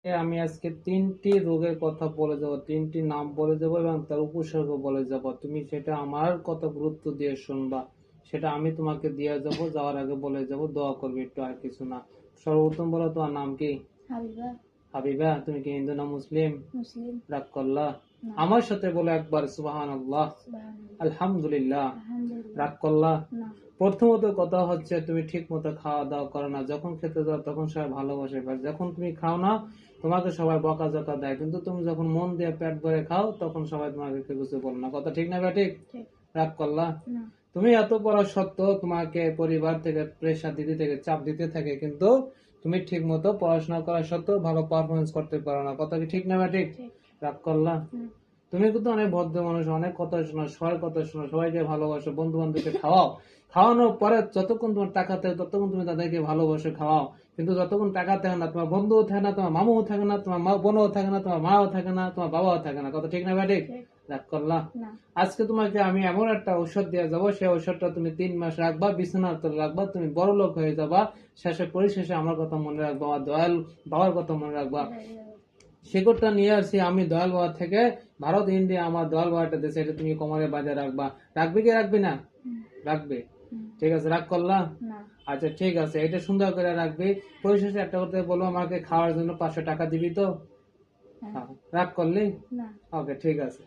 আমি আজকে ৩টি রোগের কথা বলে যাব, ৩টি নাম বলে যাব এবং তার উপসর্গ বলে যাব। তুমি সেটা আমার কত গুরুত্ব দিয়ে শুনবা, সেটা আমি তোমাকে দিয়ে যাব। যাওয়ার আগে বলে যাব, দোয়া করবে একটু, আর কিছু না। সর্বপ্রথম বলো, তোমার নাম কি? হাবিবা। হাবিবা। তুমি কি হিন্দু না মুসলিম? মুসলিম। রাগ করলা? না। আমার সাথে বলো একবার, সুবহানাল্লাহ, সুবহানাল্লাহ। আলহামদুলিল্লাহ। আলহামদুলিল্লাহ। রাগ করলা? না। প্রথমত কথা হচ্ছে, তুমি ঠিক মতো খাওয়া দাওয়া করো না। যখন খেতে যাও তখন সবাই ভালোবাসে পায়, যখন তুমি খাও না তোমাকে সবাই বকাঝকা দেয়, কিন্তু তুমি যখন মন দিয়ে পেট ভরে খাও তখন সবাই তোমাকে কিছু বলে না। কথা ঠিক না ব্যাঠিক? ঠিক। রাগ করলা? না। তুমি এত পড়া সত্ত্বেও তোমাকে পরিবার থেকে প্রেশার দিতে থাকে, চাপ দিতে থাকে, কিন্তু তুমি ঠিক মতো পড়াশোনা করা সত্ত্বেও ভালো পারফরমেন্স করতে পারো না। কথা কি ঠিক না ব্যাঠিক? ঠিক। রাগ করলা? না। তুমি কিন্তু অনেক ভদ্র মানুষ, অনেক কথা শোনো, সবার কথা শোনো, সবাইকে ভালোবাসো, বন্ধু বান্ধবকে খাওয়াও। খাওয়ানোর পরে যতক্ষণ তোমার টাকা থাকে ততক্ষণ তুমি তাদেরকে ভালোবাসো, খাওয়াও। কিন্তু যতক্ষণ টাকা থাকে না, তোমার বন্ধুও থাকে না, তোমার মামুও থাকে না, তোমার বোনও থাকে না, তোমার মাও থাকে না, তোমার বাবাও থাকে না। কথা ঠিক না ব্যাঠিক? ঠিক। রাগ করলা? না। আজকে তোমাকে আমি এমন একটা ঔষধ দিয়ে যাবো, সেই ঔষধটা তুমি 3 মাস রাখবা, বিছানার তলে রাখবা, তুমি বড় লোক হয়ে যাবা। পরিশেষে আমার কথা মনে রাখবা, আমার দয়াল বাবার কথা মনে রাখবা। শিকড়টা নিয়ে আসি আমি দয়াল বাবা থেকে, ভারত ইন্ডিয়া, আমার দয়াল বাবাটা দেশে, এটা তুমি কোমরে বাঁধে রাখবা। রাখবে কি রাখবি না? রাখবে। ঠিক আছে, রাগ করলা? না। আচ্ছা ঠিক আছে, এটা সুন্দর করে রাখবি। পরিশেষে একটা কথা বলবো, আমাকে খাওয়ার জন্য 500 টাকা দিবি তো? হ্যাঁ। রাগ করলি? না। ওকে, ঠিক আছে।